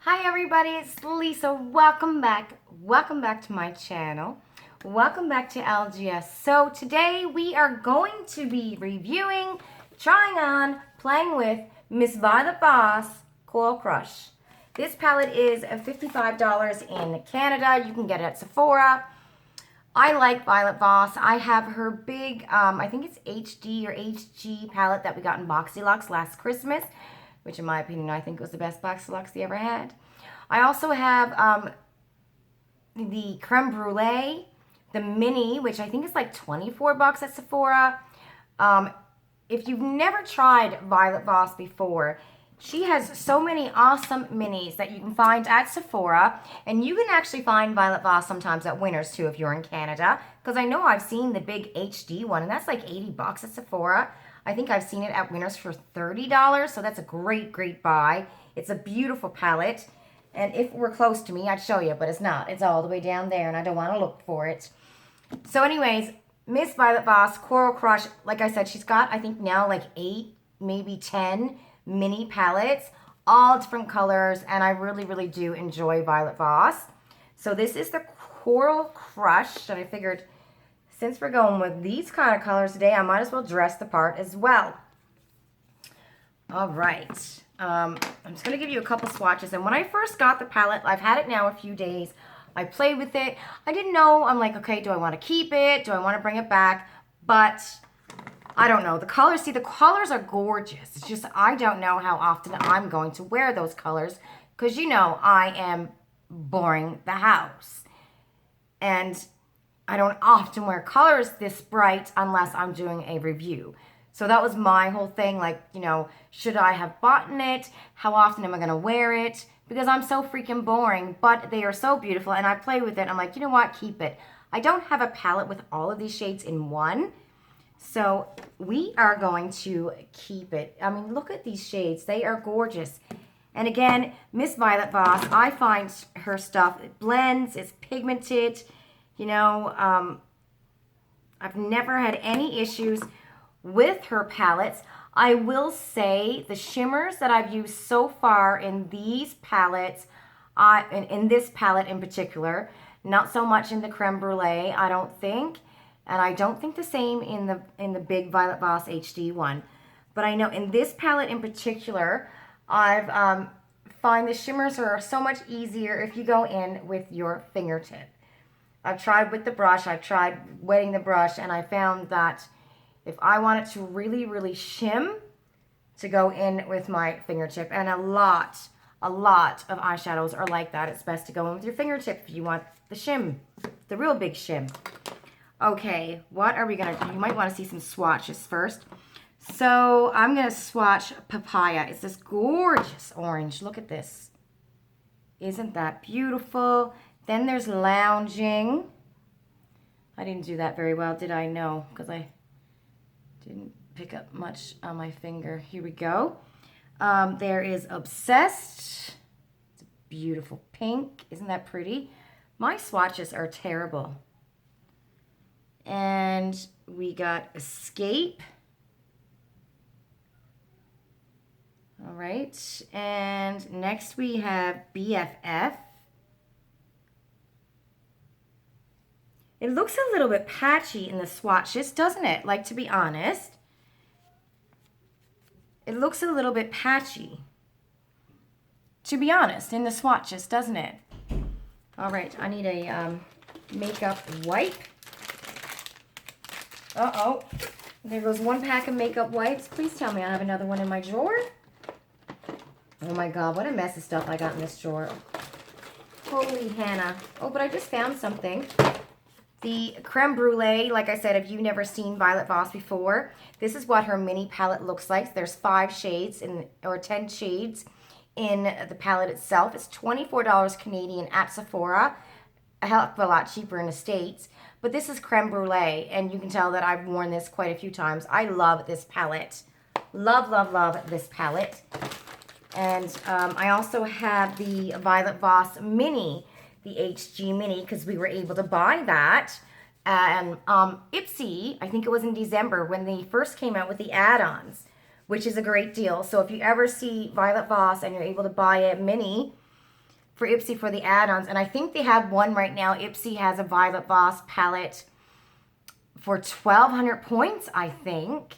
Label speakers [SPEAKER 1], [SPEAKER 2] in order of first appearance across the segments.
[SPEAKER 1] Hi everybody, it's Lisa. Welcome back. Welcome back to my channel. Welcome back to LGS. So today we are going to be reviewing, trying on, playing with Miss Violet Voss Coral Crush. This palette is $55 in Canada. You can get it at Sephora. I like Violet Voss. I have her big, I think it's HD or HG palette that we got in Boxycharm last Christmas, which in my opinion, I think was the best Boxycharm they ever had. I also have the Creme Brulee, the mini, which I think is like 24 bucks at Sephora. If you've never tried Violet Voss before, she has so many awesome minis that you can find at Sephora. And you can actually find Violet Voss sometimes at Winners too if you're in Canada. Because I know I've seen the big HD one, and that's like 80 bucks at Sephora. I think I've seen it at Winners for $30, so that's a great, great buy. It's a beautiful palette. And if it were close to me, I'd show you, but it's not. It's all the way down there, and I don't want to look for it. So anyways, Miss Violet Voss Coral Crush, like I said, she's got, I think now, like 8, maybe 10 mini palettes, all different colors, and I really, really do enjoy Violet Voss. So this is the Coral Crush, and I figured since we're going with these kind of colors today, I might as well dress the part as well. All right. I'm just going to give you a couple swatches. And when I first got the palette, I've had it now a few days. I played with it. I didn't know. I'm like, okay, do I want to keep it? Do I want to bring it back? But I don't know. The colors, see, the colors are gorgeous. It's just I don't know how often I'm going to wear those colors because, you know, I am boring the house. And I don't often wear colors this bright unless I'm doing a review. So that was my whole thing, like, you know, should I have bought it? How often am I going to wear it? Because I'm so freaking boring, but they are so beautiful, and I play with it. I'm like, you know what? Keep it. I don't have a palette with all of these shades in one, so we are going to keep it. I mean, look at these shades. They are gorgeous. And again, Miss Violet Voss, I find her stuff, it blends, it's pigmented. You know, I've never had any issues with her palettes. I will say the shimmers that I've used so far in these palettes, in this palette in particular, not so much in the Creme Brulee, I don't think, and I don't think the same in the big Violet Voss HD one. But I know in this palette in particular, I've find the shimmers are so much easier if you go in with your fingertip. I've tried with the brush, I've tried wetting the brush, and I found that if I want it to really, really shim, to go in with my fingertip. And a lot of eyeshadows are like that. It's best to go in with your fingertip if you want the shim, the real big shim. Okay, what are we going to do? You might want to see some swatches first. So I'm going to swatch Papaya. It's this gorgeous orange. Look at this. Isn't that beautiful? Then there's Lounging. I didn't do that very well, did I? No, because I didn't pick up much on my finger. Here we go. There is Obsessed. It's a beautiful pink. Isn't that pretty? My swatches are terrible. And we got Escape. All right. And next we have BFF. It looks a little bit patchy in the swatches, doesn't it? Like, to be honest, it looks a little bit patchy. To be honest, in the swatches, doesn't it? All right, I need a makeup wipe. Uh-oh. There goes one pack of makeup wipes. Please tell me I have another one in my drawer. Oh my God, what a mess of stuff I got in this drawer. Holy Hannah. Oh, but I just found something. The Creme Brulee, like I said, if you've never seen Violet Voss before, this is what her mini palette looks like. There's 5 shades or 10 shades in the palette itself. It's $24 Canadian at Sephora, a hell of a lot cheaper in the States. But this is Creme Brulee, and you can tell that I've worn this quite a few times. I love this palette. Love, love, love this palette. And I also have the Violet Voss Mini, the HG Mini, because we were able to buy that. And Ipsy, I think it was in December when they first came out with the add-ons, which is a great deal. So if you ever see Violet Voss and you're able to buy a mini, for Ipsy for the add-ons. And I think they have one right now. Ipsy has a Violet Voss palette for 1,200 points, I think.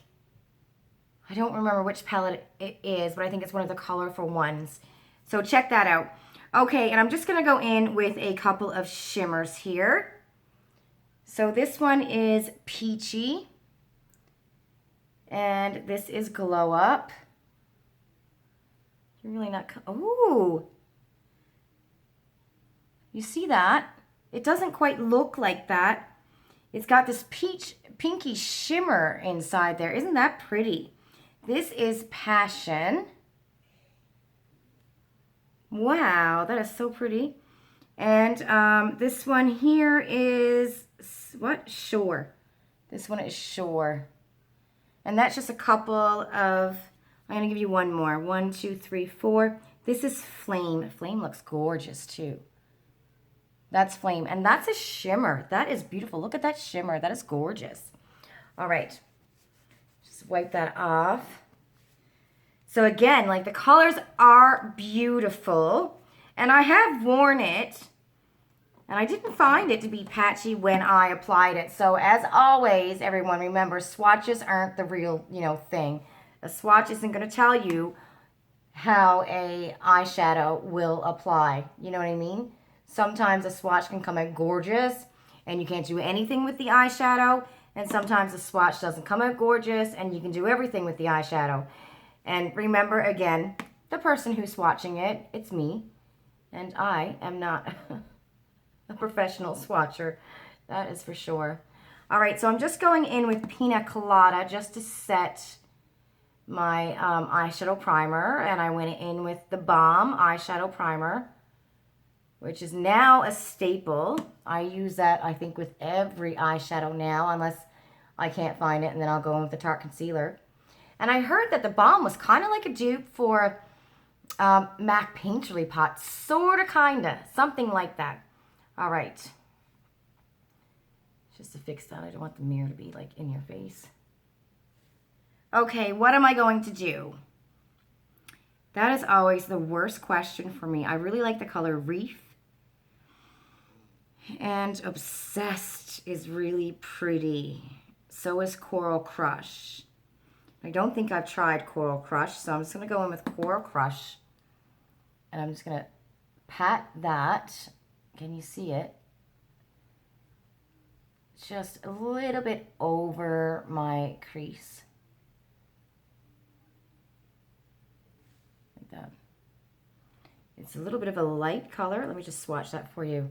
[SPEAKER 1] I don't remember which palette it is, but I think it's one of the colorful ones. So check that out. Okay, and I'm just going to go in with a couple of shimmers here. So this one is Peachy. And this is Glow Up. You're really not... Ooh! You see that? It doesn't quite look like that. It's got this pinky shimmer inside there. Isn't that pretty? This is Passion. Wow, that is so pretty. And this one here is, what? Shore. This one is Shore. And that's just a couple of, I'm going to give you one more. 1, 2, 3, 4. This is Flame. Flame looks gorgeous too. That's Flame. And that's a shimmer. That is beautiful. Look at that shimmer. That is gorgeous. All right. Just wipe that off. So again, like the colors are beautiful. And I have worn it. And I didn't find it to be patchy when I applied it. So as always, everyone, remember, swatches aren't the real, thing. A swatch isn't going to tell you how a eyeshadow will apply. You know what I mean? Sometimes a swatch can come out gorgeous and you can't do anything with the eyeshadow. And sometimes a swatch doesn't come out gorgeous and you can do everything with the eyeshadow. And remember, again, the person who's swatching it, it's me. And I am not a professional swatcher. That is for sure. All right, so I'm just going in with Pina Colada just to set my eyeshadow primer. And I went in with the Balm eyeshadow primer, which is now a staple. I use that, I think, with every eyeshadow now, unless I can't find it, and then I'll go in with the Tarte Concealer. And I heard that the Balm was kind of like a dupe for MAC Painterly Pot. Sort of, kind of. Something like that. All right. Just to fix that, I don't want the mirror to be like in your face. Okay, what am I going to do? That is always the worst question for me. I really like the color Reef. And Obsessed is really pretty. So is Coral Crush. I don't think I've tried Coral Crush, so I'm just going to go in with Coral Crush. And I'm just going to pat that. Can you see it? Just a little bit over my crease. Like that. It's a little bit of a light color. Let me just swatch that for you.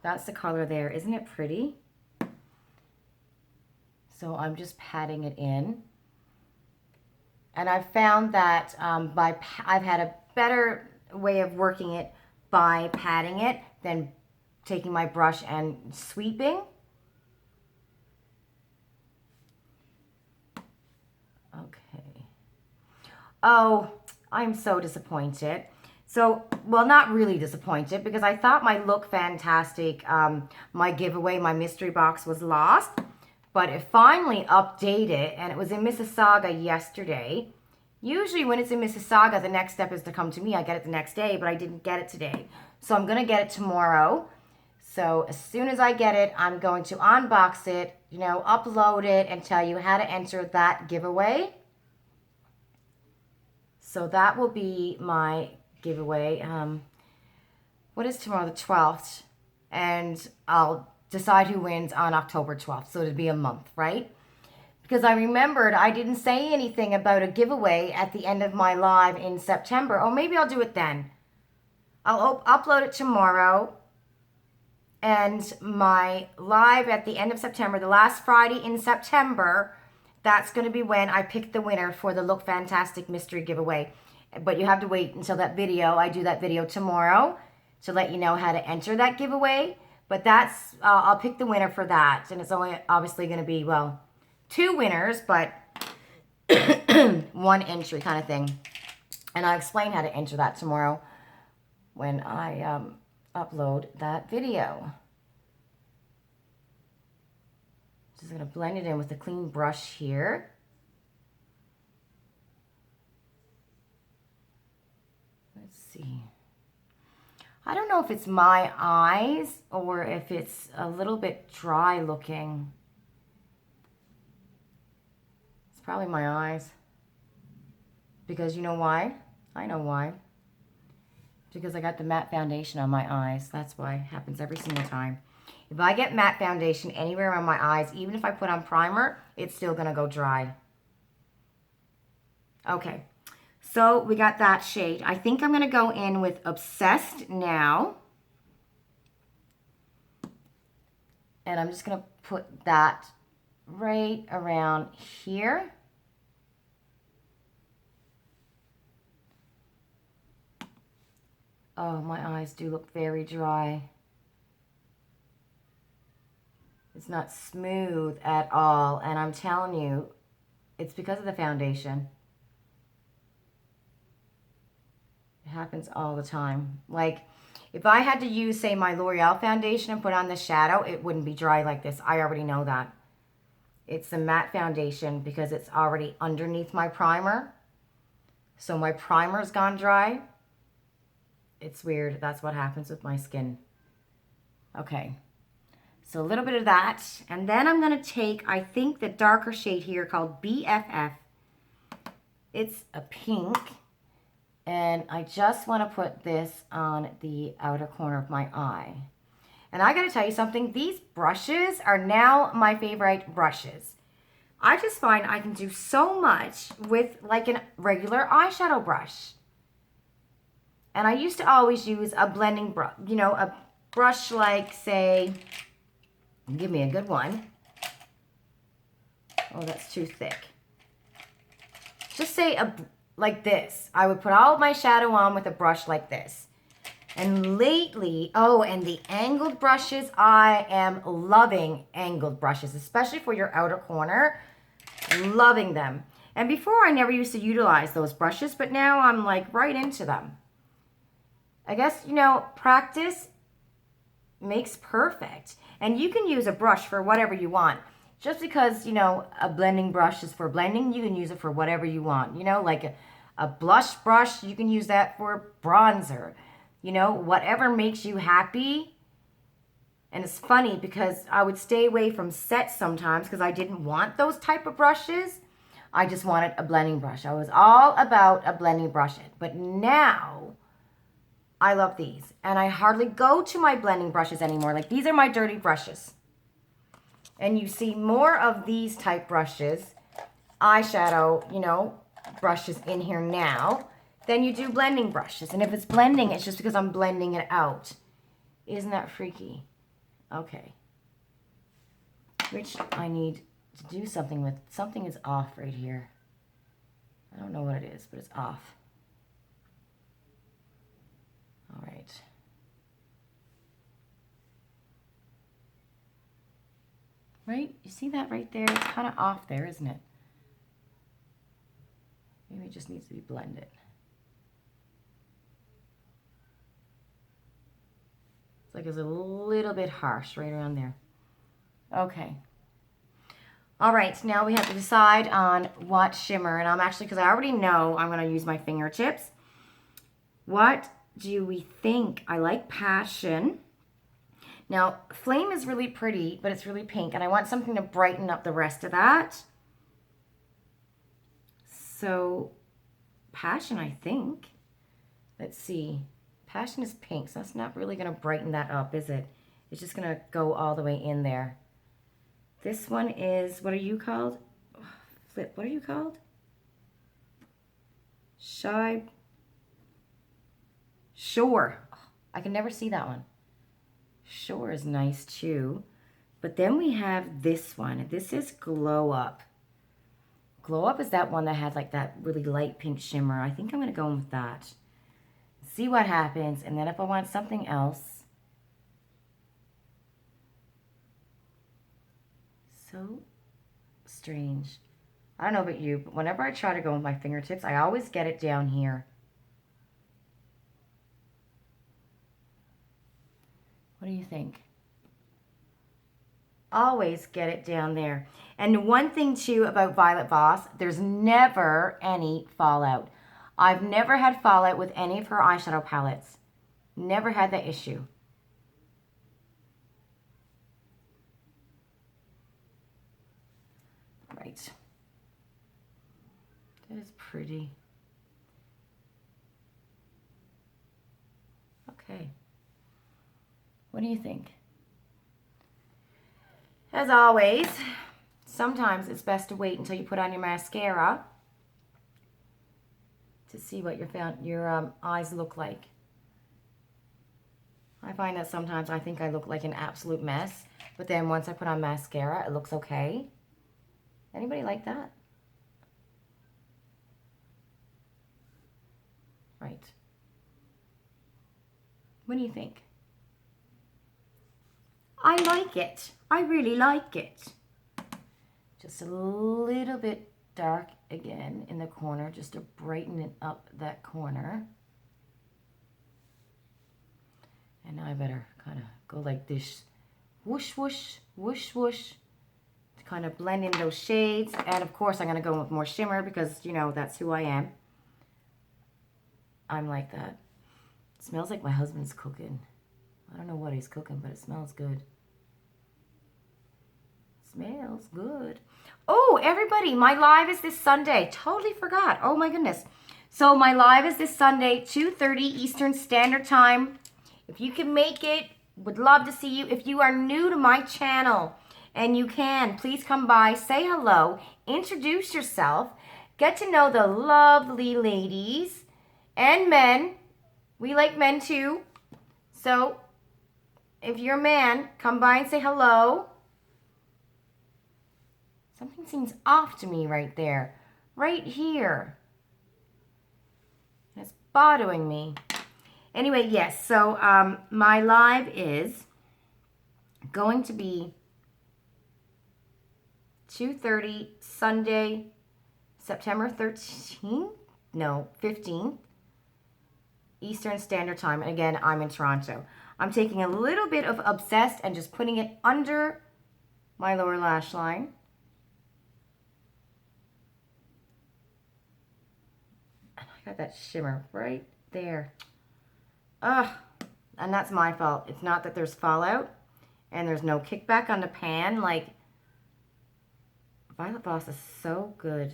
[SPEAKER 1] That's the color there. Isn't it pretty? So I'm just patting it in. And I've found that I've had a better way of working it by patting it than taking my brush and sweeping. Okay. Oh, I'm so disappointed. So, well, not really disappointed because I thought my Look Fantastic, my giveaway, my mystery box was lost. But it finally updated and it was in Mississauga yesterday. Usually when it's in Mississauga, the next step is to come to me. I get it the next day, but I didn't get it today. So I'm going to get it tomorrow. So as soon as I get it, I'm going to unbox it, upload it and tell you how to enter that giveaway. So that will be my giveaway. What is tomorrow? The 12th. And I'll decide who wins on October 12th. So it'll be a month, right? Because I remembered I didn't say anything about a giveaway at the end of my live in September. Oh, maybe I'll do it then. I'll upload it tomorrow. And my live at the end of September, the last Friday in September, that's going to be when I pick the winner for the Look Fantastic mystery giveaway. But you have to wait until that video. I do that video tomorrow to let you know how to enter that giveaway. But that's, I'll pick the winner for that. And it's only obviously going to be, well, 2 winners, but 1 entry kind of thing. And I'll explain how to enter that tomorrow when I upload that video. Just going to blend it in with a clean brush here. Let's see. I don't know if it's my eyes or if it's a little bit dry looking. It's probably my eyes. Because you know why? I know why. Because I got the matte foundation on my eyes. That's why. It happens every single time. If I get matte foundation anywhere around my eyes, even if I put on primer, it's still going to go dry. Okay. So we got that shade. I think I'm going to go in with Obsessed now. And I'm just going to put that right around here. Oh, my eyes do look very dry. It's not smooth at all. And I'm telling you, it's because of the foundation. It happens all the time. Like, if I had to use, say, my L'Oreal foundation and put on the shadow, it wouldn't be dry like this. I already know that. It's the matte foundation because it's already underneath my primer. So my primer's gone dry. It's weird. That's what happens with my skin. Okay. So a little bit of that. And then I'm going to take, I think, the darker shade here called BFF. It's a pink. And I just want to put this on the outer corner of my eye. And I got to tell you something. These brushes are now my favorite brushes. I just find I can do so much with like a regular eyeshadow brush. And I used to always use a blending brush, you know, a brush like, say, give me a good one. Oh, that's too thick. Just say like this. I would put all of my shadow on with a brush like this. And lately, oh, and the angled brushes, I am loving angled brushes, especially for your outer corner. Loving them. And before I never used to utilize those brushes, but now I'm like right into them. I guess, you know, practice makes perfect. And you can use a brush for whatever you want. Just because, you know, a blending brush is for blending, you can use it for whatever you want. You know, like a blush brush, you can use that for bronzer. You know, whatever makes you happy. And it's funny because I would stay away from sets sometimes because I didn't want those type of brushes. I just wanted a blending brush. I was all about a blending brush. But now I love these. And I hardly go to my blending brushes anymore. Like, these are my dirty brushes. And you see more of these type brushes, eyeshadow, you know, brushes in here now than you do blending brushes. And if it's blending, it's just because I'm blending it out. Isn't that freaky? Okay. Which I need to do something with. Something is off right here. I don't know what it is, but it's off. All right. Right? You see that right there? It's kind of off there, isn't it? Maybe it just needs to be blended. It's like it's a little bit harsh right around there. Okay. All right, now we have to decide on what shimmer. And I'm actually, because I already know I'm going to use my fingertips. What do we think? I like Passion. Now, Flame is really pretty, but it's really pink. And I want something to brighten up the rest of that. So, Passion, I think. Let's see. Passion is pink, so that's not really going to brighten that up, is it? It's just going to go all the way in there. This one is, what are you called? Flip, what are you called? Shore. Oh, I can never see that one. Shore is nice too. But then we have this one. This is Glow Up. Glow Up is that one that had like that really light pink shimmer. I think I'm going to go in with that. See what happens. And then if I want something else. So strange. I don't know about you, but whenever I try to go with my fingertips, I always get it down here. What do you think? Always get it down there. And one thing too about Violet Voss, there's never any fallout. I've never had fallout with any of her eyeshadow palettes. Never had that issue. Right. That is pretty. Okay. What do you think? As always, sometimes it's best to wait until you put on your mascara to see what your eyes look like. I find that sometimes I think I look like an absolute mess, but then once I put on mascara, it looks okay. Anybody like that? Right. What do you think? I like it. I really like it. Just a little bit dark again in the corner, just to brighten it up that corner. And now I better kind of go like this, whoosh, whoosh, whoosh, whoosh, to kind of blend in those shades. And of course I'm going to go with more shimmer because, you know, that's who I am. I'm like that. It smells like my husband's cooking. I don't know what he's cooking, but it smells good. Smells good. Oh, everybody, my live is this Sunday. Totally forgot. Oh my goodness. So my live is this Sunday, 2:30 Eastern Standard Time. If you can make it, would love to see you. If you are new to my channel and you can, please come by, say hello, introduce yourself, get to know the lovely ladies and men. We like men too. So if you're a man, come by and say hello. Something seems off to me right there. Right here. It's bothering me. Anyway, yes. So my live is going to be 2:30 Sunday, September 13th? No, 15th. Eastern Standard Time. And again, I'm in Toronto. I'm taking a little bit of Obsessed and just putting it under my lower lash line. Got that shimmer right there. Ugh. And that's my fault. It's not that there's fallout and there's no kickback on the pan. Like, Violet Voss is so good.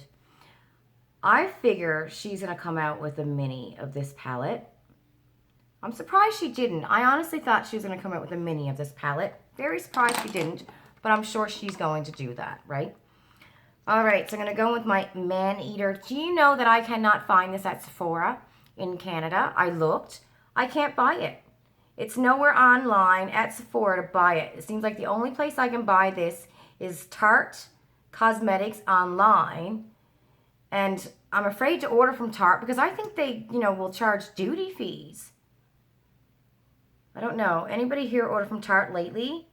[SPEAKER 1] I figure she's going to come out with a mini of this palette. I'm surprised she didn't. I honestly thought she was going to come out with a mini of this palette. Very surprised she didn't, but I'm sure she's going to do that, right? All right, so I'm going to go with my Man Eater. Do you know that I cannot find this at Sephora in Canada? I looked. I can't buy it. It's nowhere online at Sephora to buy it. It seems like the only place I can buy this is Tarte Cosmetics online. And I'm afraid to order from Tarte because I think they, you know, will charge duty fees. I don't know. Anybody here order from Tarte lately?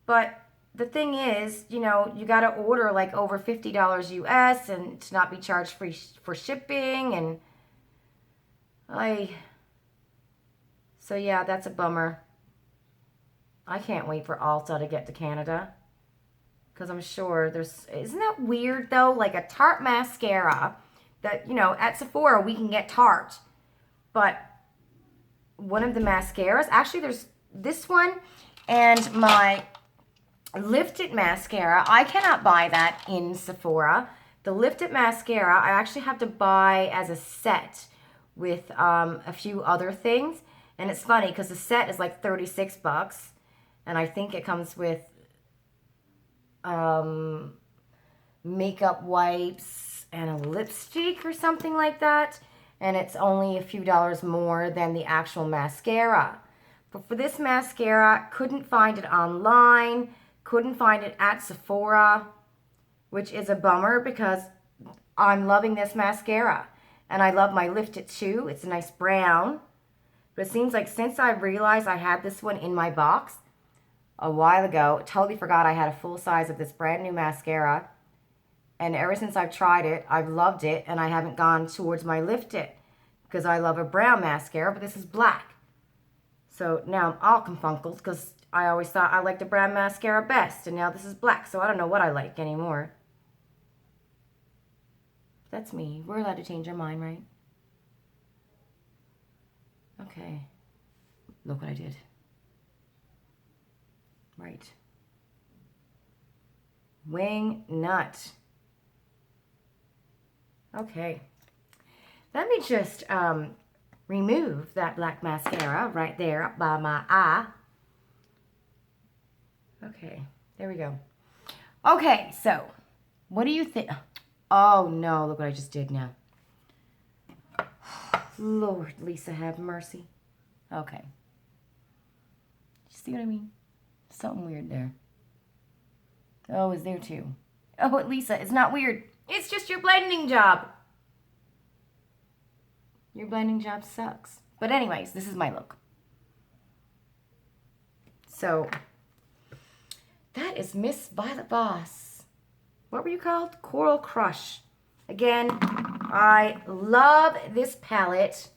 [SPEAKER 1] But the thing is, you know, you got to order like over $50 US and to not be charged free for shipping. And so yeah, that's a bummer. I can't wait for Ulta to get to Canada because I'm sure isn't that weird though? Like a Tarte mascara that, you know, at Sephora we can get Tarte, but one of the mascaras, actually there's this one and my Lift It mascara, I cannot buy that in Sephora. The Lift It mascara, I actually have to buy as a set with a few other things. And it's funny because the set is like $36. And I think it comes with makeup wipes and a lipstick or something like that. And it's only a few dollars more than the actual mascara. But for this mascara, couldn't find it online. Couldn't find it at Sephora, which is a bummer because I'm loving this mascara. And I love my Lift It too. It's a nice brown. But it seems like since I realized I had this one in my box a while ago, totally forgot I had a full size of this brand new mascara. And ever since I've tried it, I've loved it. And I haven't gone towards my Lift It because I love a brown mascara, but this is black. So now I'm all confunkled because I always thought I liked the brown mascara best, and now this is black, so I don't know what I like anymore. That's me. We're allowed to change our mind, right? Okay. Look what I did. Right. Wing nut. Okay. Let me just remove that black mascara right there up by my eye. Okay, there we go. Okay, so what do you think? Oh no, look what I just did now. Lord, Lisa, have mercy. Okay. You see what I mean? Something weird there. Oh, is there too? Oh, Lisa, it's not weird. It's just your blending job. Your blending job sucks. But anyways, this is my look. So, that is Miss Violet Voss. What were you called? Coral Crush. Again, I love this palette.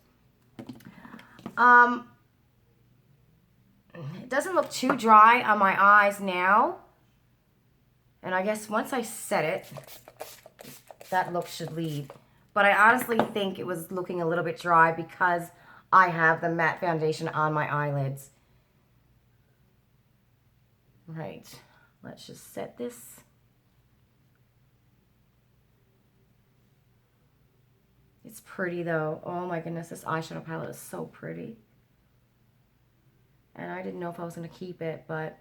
[SPEAKER 1] It doesn't look too dry on my eyes now. And I guess once I set it, that look should leave. But I honestly think it was looking a little bit dry because I have the matte foundation on my eyelids. Right. Let's just set this. It's pretty though. Oh my goodness, this eyeshadow palette is so pretty. And I didn't know if I was going to keep it, but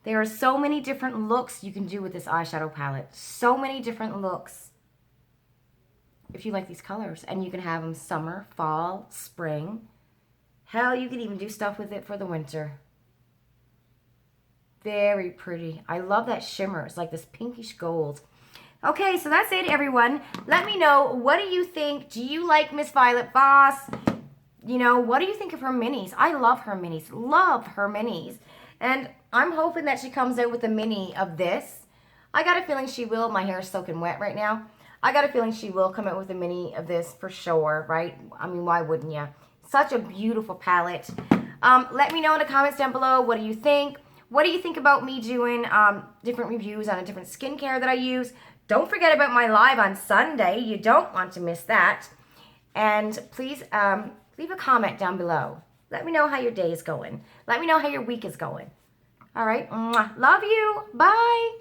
[SPEAKER 1] there are so many different looks you can do with this eyeshadow palette. So many different looks. If you like these colors. And you can have them summer, fall, spring. Hell, you can even do stuff with it for the winter. Very pretty. I love that shimmer. It's like this pinkish gold. Okay, so that's it, everyone. Let me know, what do you think? Do you like Miss Violet Voss? You know, what do you think of her minis? I love her minis. Love her minis. And I'm hoping that she comes out with a mini of this. I got a feeling she will. My hair is soaking wet right now. I got a feeling she will come out with a mini of this for sure, right? I mean, why wouldn't you? Such a beautiful palette. Let me know in the comments down below, what do you think? What do you think about me doing different reviews on a different skincare that I use? Don't forget about my live on Sunday. You don't want to miss that. And please leave a comment down below. Let me know how your day is going. Let me know how your week is going. All right. Mwah. Love you. Bye.